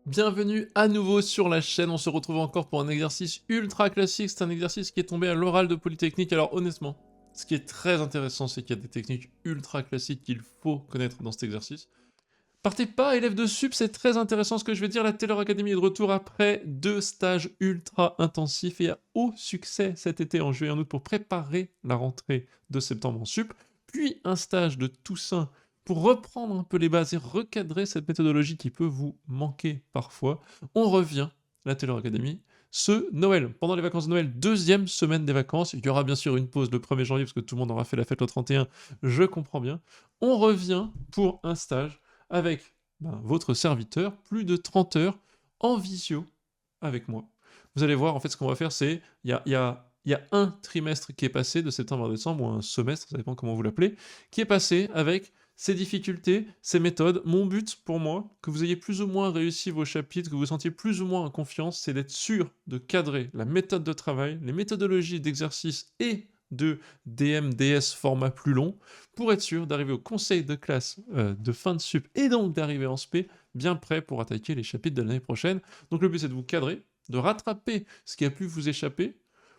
Bienvenue à nouveau sur la chaîne, on se retrouve encore pour un exercice ultra classique, c'est un exercice qui est tombé à l'oral de Polytechnique. Alors honnêtement, ce qui est très intéressant, c'est qu'il y a des techniques ultra classiques qu'il faut connaître dans cet exercice. Partez pas, élèves de sup, c'est très intéressant ce que je vais dire, la Taylor Academy est de retour après 2 stages ultra intensifs et à haut succès cet été en juillet et en août pour préparer la rentrée de septembre en sup, puis un stage de Toussaint pour reprendre un peu les bases et recadrer cette méthodologie qui peut vous manquer parfois. On revient, la Taylor Academy, ce Noël. Pendant les vacances de Noël, deuxième semaine des vacances, il y aura bien sûr une pause le 1er janvier parce que tout le monde aura fait la fête le 31, je comprends bien. On revient pour un stage avec votre serviteur, plus de 30 heures en visio avec moi. Vous allez voir, en fait, ce qu'on va faire, c'est il y a un trimestre qui est passé de septembre à décembre, ou un semestre, ça dépend comment vous l'appelez, qui est passé avec ses difficultés, ses méthodes. Mon but pour moi, que vous ayez plus ou moins réussi vos chapitres, que vous vous sentiez plus ou moins en confiance, c'est d'être sûr de cadrer la méthode de travail, les méthodologies d'exercice et de DM/DS format plus long, pour être sûr d'arriver au conseil de classe de fin de sup et donc d'arriver en spé bien prêt pour attaquer les chapitres de l'année prochaine. Donc le but c'est de vous cadrer, de rattraper ce qui a pu vous échapper,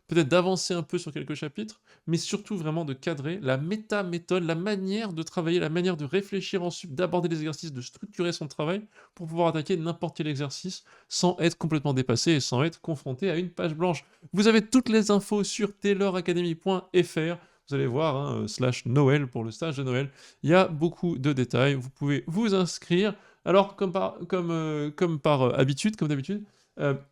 peut-être d'avancer un peu sur quelques chapitres, mais surtout vraiment de cadrer la méta-méthode, la manière de travailler, la manière de réfléchir en sup, d'aborder les exercices, de structurer son travail pour pouvoir attaquer n'importe quel exercice sans être complètement dépassé et sans être confronté à une page blanche. Vous avez toutes les infos sur tayloracademy.fr. Vous allez voir, hein, /Noël pour le stage de Noël. Il y a beaucoup de détails. Vous pouvez vous inscrire. Alors, comme par habitude, comme d'habitude,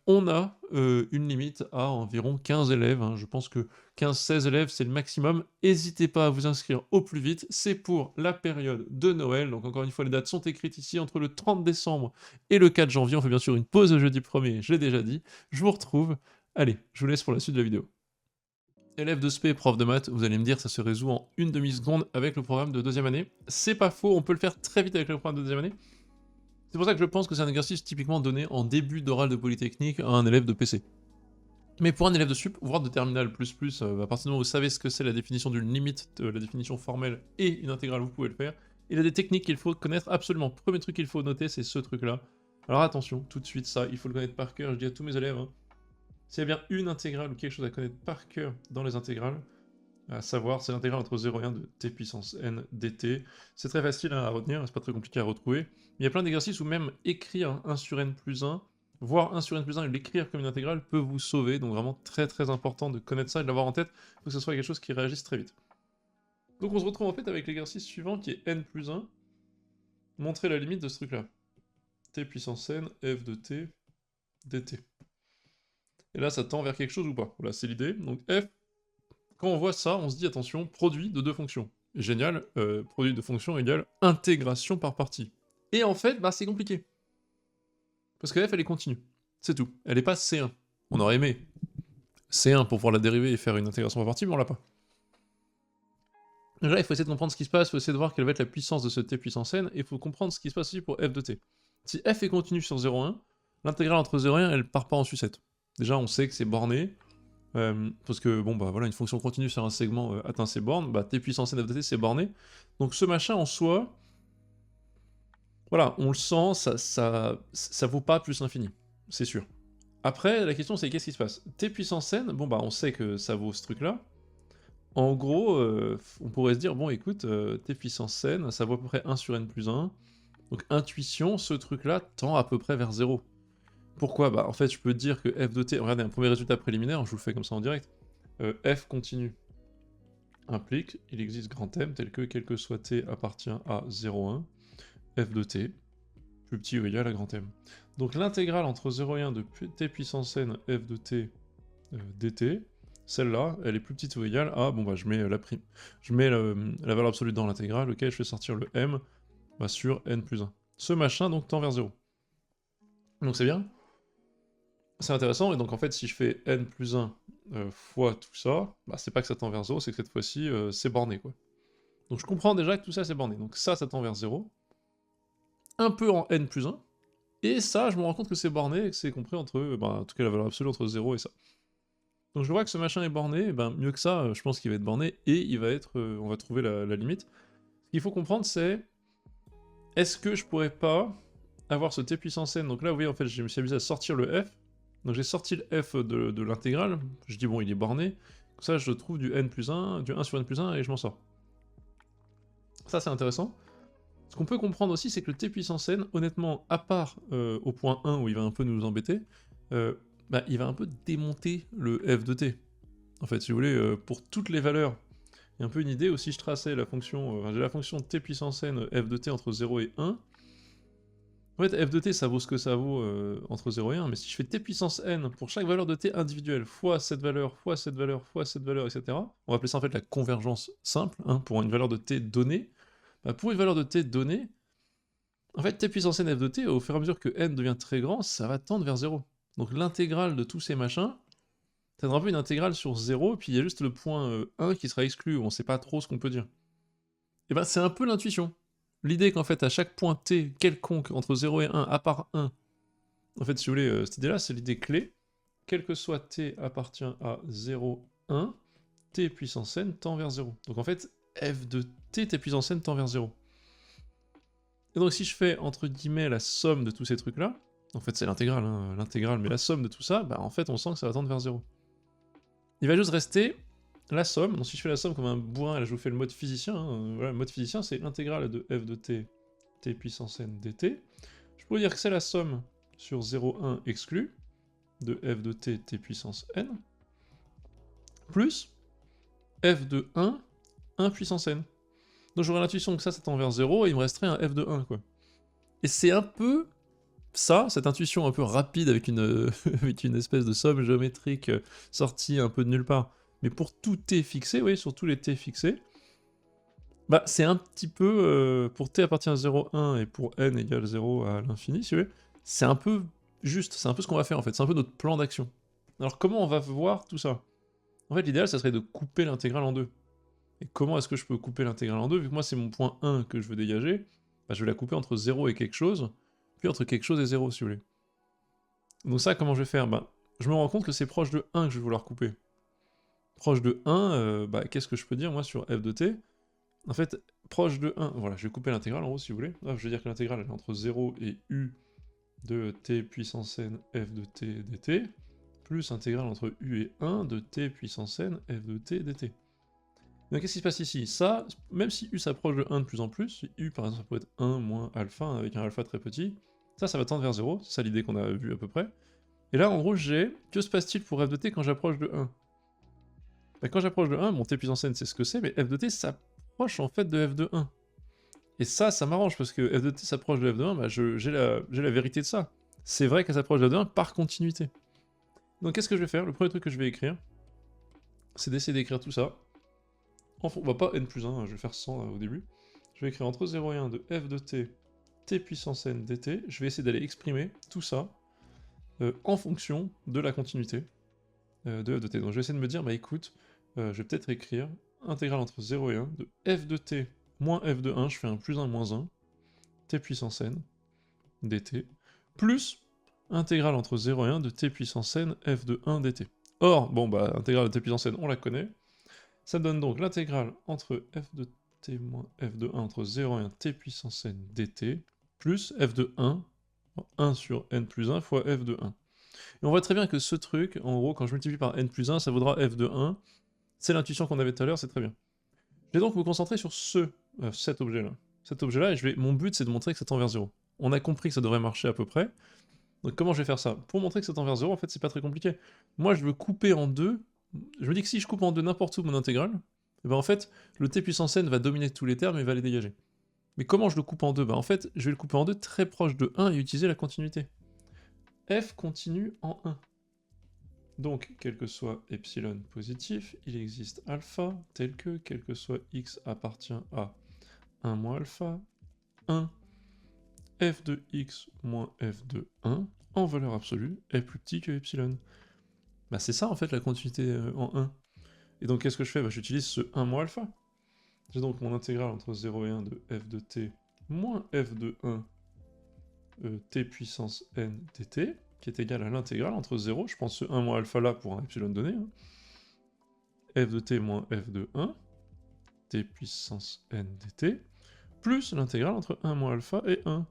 on a une limite à environ 15 élèves. Hein. Je pense que 15-16 élèves, c'est le maximum. N'hésitez pas à vous inscrire au plus vite. C'est pour la période de Noël. Donc, encore une fois, les dates sont écrites ici entre le 30 décembre et le 4 janvier. On fait bien sûr une pause le jeudi 1er, je l'ai déjà dit. Je vous retrouve. Allez, je vous laisse pour la suite de la vidéo. Élève de spé, prof de maths, vous allez me dire ça se résout en une demi-seconde avec le programme de deuxième année. C'est pas faux, on peut le faire très vite avec le programme de deuxième année. C'est pour ça que je pense que c'est un exercice typiquement donné en début d'oral de Polytechnique à un élève de PC. Mais pour un élève de sup, voire de terminale plus, à partir du moment où vous savez ce que c'est la définition d'une limite, la définition formelle et une intégrale, vous pouvez le faire. Il y a des techniques qu'il faut connaître absolument. Premier truc qu'il faut noter, c'est ce truc-là. Alors attention, tout de suite, ça, il faut le connaître par cœur. Je dis à tous mes élèves, hein, s'il y a bien une intégrale ou quelque chose à connaître par cœur dans les intégrales, à savoir, c'est l'intégrale entre 0 et 1 de t puissance n dt. C'est très facile à retenir, c'est pas très compliqué à retrouver. Il y a plein d'exercices où même écrire 1 sur n plus 1, voire 1 sur n plus 1 et l'écrire comme une intégrale peut vous sauver. Donc vraiment très très important de connaître ça et de l'avoir en tête pour que ce soit quelque chose qui réagisse très vite. Donc on se retrouve en fait avec l'exercice suivant qui est n plus 1. Montrer la limite de ce truc-là. t puissance n, f de t, dt. Et là, ça tend vers quelque chose ou pas? Voilà, c'est l'idée. Donc f, quand on voit ça, on se dit, attention, produit de deux fonctions. Génial, produit de fonctions égale intégration par partie. Et en fait, bah, c'est compliqué. Parce que f, elle est continue. C'est tout. Elle n'est pas C1. On aurait aimé C1 pour pouvoir la dériver et faire une intégration par partie, mais on l'a pas. Déjà, il faut essayer de comprendre ce qui se passe, il faut essayer de voir quelle va être la puissance de ce t puissance n, et il faut comprendre ce qui se passe aussi pour f de t. Si f est continue sur 0,1, l'intégrale entre 0 et 1, elle part pas en sucette. Déjà, on sait que c'est borné, parce que, bon, bah voilà, une fonction continue sur un segment atteint ses bornes, bah t puissance n f de t, c'est borné. Donc ce machin, en soi, voilà, on le sent, ça vaut pas plus l'infini, c'est sûr. Après, la question, c'est qu'est-ce qui se passe? T puissance n, bon, bah on sait que ça vaut ce truc-là. En gros, on pourrait se dire, bon écoute, t puissance n, ça vaut à peu près 1 sur n plus 1. Donc intuition, ce truc-là tend à peu près vers 0. Pourquoi? Bah en fait, je peux dire que f de t, regardez, un premier résultat préliminaire, je vous le fais comme ça en direct. F continu implique, il existe grand M tel que, quel que soit t appartient à 0,1, f de t, plus petit ou égal à grand M. Donc l'intégrale entre 0 et 1 de t puissance n f de t dt, celle-là, elle est plus petite ou égale à, bon bah je mets la prime, je mets la valeur absolue dans l'intégrale, lequel je fais sortir le m bah, sur n plus 1. Ce machin donc tend vers 0. Donc c'est bien, c'est intéressant, et donc en fait si je fais n plus 1 fois tout ça, bah c'est pas que ça tend vers 0, c'est que cette fois-ci c'est borné quoi. Donc je comprends déjà que tout ça c'est borné, donc ça tend vers 0, un peu en n plus 1, et ça je me rends compte que c'est borné et que c'est compris entre, bah, en tout cas la valeur absolue entre 0 et ça. Donc je vois que ce machin est borné, et ben mieux que ça, je pense qu'il va être borné, et il va être, on va trouver la limite. Ce qu'il faut comprendre c'est, est-ce que je pourrais pas avoir ce t puissance n. Donc là, vous voyez, en fait, je me suis amusé à sortir le f. Donc j'ai sorti le f de l'intégrale. Je dis, bon, il est borné. Comme ça, je trouve du n plus 1, du 1 sur n plus 1, et je m'en sors. Ça, c'est intéressant. Ce qu'on peut comprendre aussi, c'est que le t puissance n, honnêtement, à part au point 1 où il va un peu nous embêter, bah, il va un peu démonter le f de t. En fait, si vous voulez, pour toutes les valeurs, il y a un peu une idée, aussi je traçais la fonction, j'ai la fonction t puissance n f de t entre 0 et 1. En fait, f de t, ça vaut ce que ça vaut entre 0 et 1, mais si je fais t puissance n pour chaque valeur de t individuelle, fois cette valeur, fois cette valeur, fois cette valeur, etc., on va appeler ça en fait la convergence simple, hein, pour une valeur de t donnée. Bah, pour une valeur de t donnée, en fait, t puissance n f de t, au fur et à mesure que n devient très grand, ça va tendre vers 0. Donc l'intégrale de tous ces machins, ça sera un peu une intégrale sur 0, puis il y a juste le point 1 qui sera exclu, où on sait pas trop ce qu'on peut dire. Et ben c'est un peu l'intuition. L'idée qu'en fait, à chaque point t quelconque, entre 0 et 1, à part 1, en fait, si vous voulez, cette idée-là, c'est l'idée clé. Quel que soit t appartient à 0, 1, t puissance n tend vers 0. Donc en fait, f de t puissance n tend vers 0. Et donc si je fais, entre guillemets, la somme de tous ces trucs-là, en fait c'est l'intégrale, hein, l'intégrale, mais la somme de tout ça, bah en fait on sent que ça va tendre vers 0. Il va juste rester la somme, donc si je fais la somme comme un bourrin, là je vous fais le mode physicien, hein, voilà, le mode physicien c'est l'intégrale de f de t, t puissance n dt. Je pourrais dire que c'est la somme sur 0, 1 exclu, de f de t, t puissance n, plus f de 1, 1 puissance n. Donc j'aurai l'intuition que ça tend vers 0, et il me resterait un f de 1, quoi. Et c'est un peu ça, cette intuition un peu rapide avec une, avec une espèce de somme géométrique sortie un peu de nulle part, mais pour tout t fixé, oui, sur tous les t fixés, bah c'est un petit peu, pour t appartient à 0, 1 et pour n égale 0 à l'infini, si vous voulez, c'est un peu juste, c'est un peu ce qu'on va faire en fait, c'est un peu notre plan d'action. Alors comment on va voir tout ça? En fait l'idéal ça serait de couper l'intégrale en deux. Et comment est-ce que je peux couper l'intégrale en deux? Vu que moi c'est mon point 1 que je veux dégager, bah, je vais la couper entre 0 et quelque chose, puis entre quelque chose et 0 si vous voulez. Donc ça, comment je vais faire? Bah, je me rends compte que c'est proche de 1 que je vais vouloir couper. Proche de 1, bah, qu'est-ce que je peux dire moi sur f de t? En fait, proche de 1, voilà, je vais couper l'intégrale en gros si vous voulez. Là, je vais dire que l'intégrale elle est entre 0 et u de t puissance n f de t dt, plus intégrale entre u et 1 de t puissance n f de t dt. Donc qu'est-ce qui se passe ici? Ça, même si u s'approche de 1 de plus en plus, si u par exemple ça peut être 1 moins alpha, hein, avec un alpha très petit, ça va tendre vers 0, c'est ça l'idée qu'on a vue à peu près. Et là en gros j'ai, que se passe-t-il pour f de t quand j'approche de 1? Bah, quand j'approche de 1, bon t puissance n c'est ce que c'est, mais f de t s'approche en fait de f de 1. Et ça m'arrange parce que f de t s'approche de f de 1, bah j'ai la vérité de ça. C'est vrai qu'elle s'approche de f de 1 par continuité. Donc qu'est-ce que je vais faire? Le premier truc que je vais écrire, c'est d'essayer d'écrire tout ça. Bah pas n plus 1, je vais faire 100 au début. Je vais écrire entre 0 et 1 de f de t, t puissance n dt. Je vais essayer d'aller exprimer tout ça en fonction de la continuité de f de t. Donc je vais essayer de me dire, bah écoute, je vais peut-être écrire intégrale entre 0 et 1 de f de t moins f de 1, je fais un plus 1 moins 1, t puissance n dt, plus intégrale entre 0 et 1 de t puissance n f de 1 dt. Or, bon bah, intégrale de t puissance n, on la connaît. Ça donne donc l'intégrale entre f de t moins f de 1 entre 0 et 1 t puissance n dt, plus f de 1, 1 sur n plus 1 fois f de 1. Et on voit très bien que ce truc, en gros, quand je multiplie par n plus 1, ça vaudra f de 1. C'est l'intuition qu'on avait tout à l'heure, c'est très bien. Je vais donc me concentrer sur cet objet-là. Cet objet-là, et mon but, c'est de montrer que ça tend vers 0. On a compris que ça devrait marcher à peu près. Donc comment je vais faire ça? Pour montrer que ça tend vers 0, en fait, c'est pas très compliqué. Moi, je veux couper en deux. Je me dis que si je coupe en deux n'importe où mon intégrale, et ben en fait, le t puissance n va dominer tous les termes et va les dégager. Mais comment je le coupe en deux? Bah en fait, je vais le couper en deux très proche de 1 et utiliser la continuité. F continue en 1. Donc, quel que soit epsilon positif, il existe alpha, tel que, quel que soit x appartient à 1 moins alpha, 1, f de x moins f de 1, en valeur absolue, est plus petit que epsilon. Bah c'est ça en fait la continuité en 1. Et donc qu'est-ce que je fais? Bah j'utilise ce 1 moins alpha. J'ai donc mon intégrale entre 0 et 1 de f de t moins f de 1 t puissance n dt, qui est égal à l'intégrale entre 0, je prends ce 1 moins alpha là pour un epsilon donné, hein, f de t moins f de 1, t puissance n dt, plus l'intégrale entre 1 moins alpha et 1,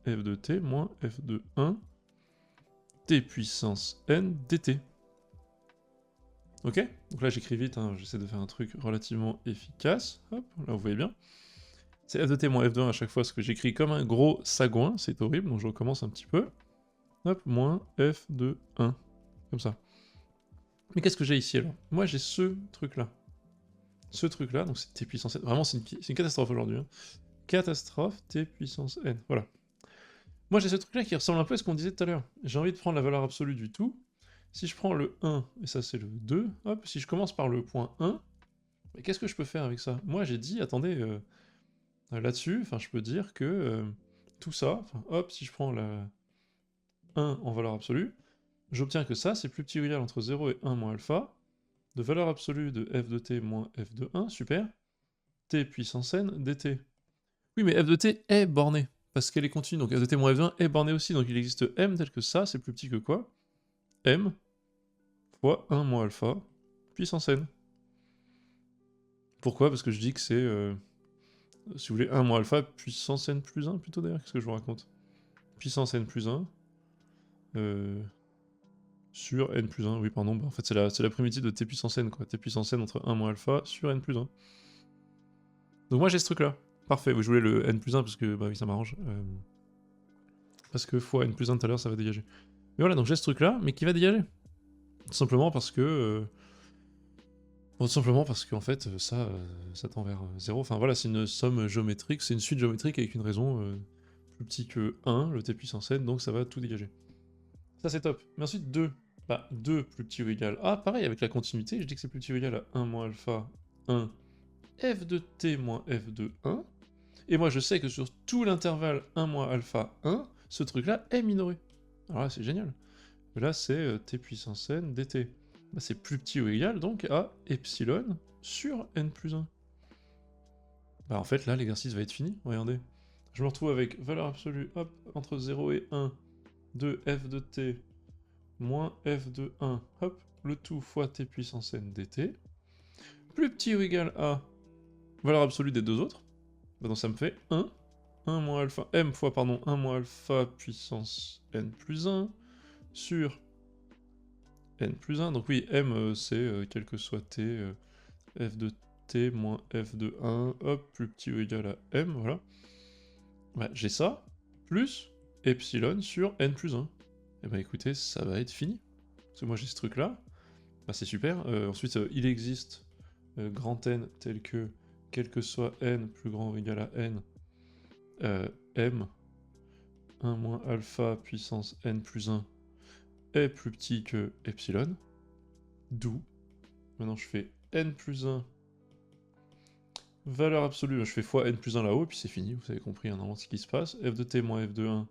f de t moins f de 1 t puissance n dt. Ok? Donc là j'écris vite, hein, j'essaie de faire un truc relativement efficace. Hop, là vous voyez bien. C'est f de t moins f de 1 à chaque fois, ce que j'écris comme un gros sagouin, c'est horrible, donc je recommence un petit peu. Hop, moins f de 1, comme ça. Mais qu'est-ce que j'ai ici alors? Moi j'ai ce truc-là. Ce truc-là, donc c'est t puissance n. Vraiment c'est une catastrophe aujourd'hui. Hein. Catastrophe t puissance n, voilà. Moi j'ai ce truc-là qui ressemble un peu à ce qu'on disait tout à l'heure. J'ai envie de prendre la valeur absolue du tout. Si je prends le 1, et ça c'est le 2, hop, si je commence par le point 1, qu'est-ce que je peux faire avec ça? Moi j'ai dit, attendez, là-dessus, enfin je peux dire que tout ça, hop, si je prends la 1 en valeur absolue, j'obtiens que ça c'est plus petit ou égal entre 0 et 1 moins alpha, de valeur absolue de f de t moins f de 1, super, t puissance n dt. Oui mais f de t est borné, parce qu'elle est continue, donc f de t moins f de 1 est borné aussi, donc il existe m tel que ça, c'est plus petit que quoi? M fois 1 moins alpha puissance n. Pourquoi? Parce que je dis que c'est, si vous voulez, 1 moins alpha puissance n plus 1 plutôt d'ailleurs, qu'est-ce que je vous raconte? Puissance n plus 1 sur n plus 1, oui pardon, bah en fait c'est la primitive de t puissance n quoi, t puissance n entre 1 moins alpha sur n plus 1. Donc moi j'ai ce truc là, parfait, je voulais le n plus 1 parce que bah oui ça m'arrange, parce que fois n plus 1 tout à l'heure ça va dégager. Mais voilà, donc j'ai ce truc là, mais qui va dégager. Tout simplement parce que... Bon, tout simplement parce qu'en fait, ça tend vers 0. Enfin voilà, c'est une somme géométrique, c'est une suite géométrique avec une raison plus petit que 1, le t puissance n, donc ça va tout dégager. Ça c'est top. Mais ensuite 2. Bah 2 plus petit ou égal à... pareil, avec la continuité, je dis que c'est plus petit ou égal à 1 moins alpha 1 f de t moins f de 1. Et moi je sais que sur tout l'intervalle 1 moins alpha 1, ce truc-là est minoré. Alors là c'est génial. Là c'est t puissance n dt. Bah, c'est plus petit ou égal donc à epsilon sur n plus 1. Bah en fait là l'exercice va être fini, regardez. Je me retrouve avec valeur absolue, hop, entre 0 et 1 de f de t moins f de 1, hop, le tout fois t puissance n dt, plus petit ou égal à valeur absolue des deux autres, bah donc ça me fait 1 moins alpha, m fois, pardon, 1 moins alpha puissance n plus 1 sur n plus 1, donc oui, m c'est quel que soit t, f de t moins f de 1, hop, plus petit ou égal à m, voilà. Bah, j'ai ça, plus epsilon sur n plus 1. Et bah écoutez, ça va être fini. Parce que moi j'ai ce truc là, bah c'est super. Ensuite, il existe grand n tel que, quel que soit n plus grand ou égal à n, m 1 moins alpha puissance n plus 1 est plus petit que epsilon, d'où, maintenant je fais n plus 1, valeur absolue, je fais fois n plus 1 là-haut, et puis c'est fini, vous avez compris normalement ce qui se passe, f de t moins f de 1,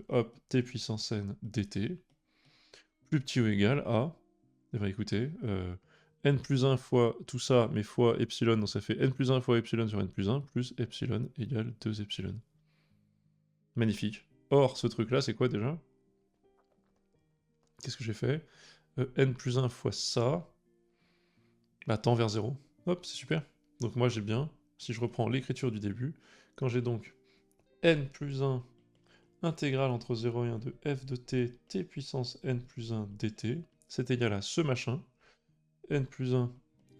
hop, t puissance n dt, plus petit ou égal à, et bah écoutez, n plus 1 fois tout ça, mais fois epsilon, donc ça fait n plus 1 fois epsilon sur n plus 1, plus epsilon égale 2 epsilon. Magnifique. Or, ce truc-là, c'est quoi déjà? Qu'est-ce que j'ai fait? N plus 1 fois ça, bah tend vers 0. Hop, c'est super. Donc moi j'ai bien, si je reprends l'écriture du début, quand j'ai donc n plus 1 intégrale entre 0 et 1 de f de t, t puissance n plus 1 dt, c'est égal à ce machin, n plus 1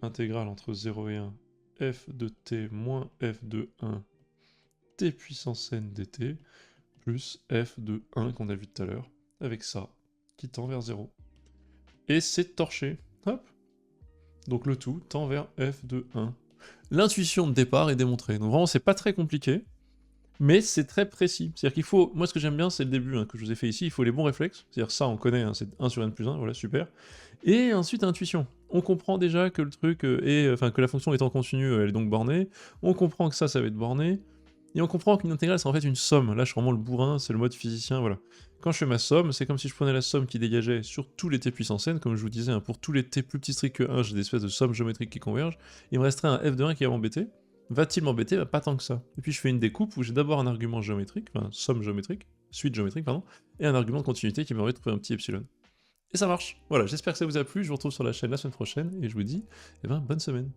intégrale entre 0 et 1 f de t moins f de 1 t puissance n dt, plus f de 1 qu'on a vu tout à l'heure, avec ça, qui tend vers 0. Et c'est torché. Hop. Donc le tout tend vers f de 1. L'intuition de départ est démontrée. Donc vraiment, c'est pas très compliqué, mais c'est très précis. C'est-à-dire qu'il faut... Moi, ce que j'aime bien, c'est le début que je vous ai fait ici. Il faut les bons réflexes. C'est-à-dire ça, on connaît, c'est 1 sur n plus 1, voilà, super. Et ensuite, intuition. On comprend déjà que le truc est... Enfin, que la fonction étant continue, elle est donc bornée. On comprend que ça va être borné. Et on comprend qu'une intégrale, c'est en fait une somme. Là, je suis vraiment le bourrin, c'est le mode physicien, voilà. Quand je fais ma somme, c'est comme si je prenais la somme qui dégageait sur tous les t puissance n, comme je vous disais, pour tous les t plus petits stricts que 1, j'ai des espèces de sommes géométriques qui convergent. Il me resterait un f de 1 qui va m'embêter. Va-t-il m'embêter? Bah, pas tant que ça. Et puis je fais une découpe où j'ai d'abord un argument géométrique, enfin somme géométrique, suite géométrique, pardon, et un argument de continuité qui me permet de trouver un petit epsilon. Et ça marche. Voilà, j'espère que ça vous a plu, je vous retrouve sur la chaîne la semaine prochaine, et je vous dis, bonne semaine.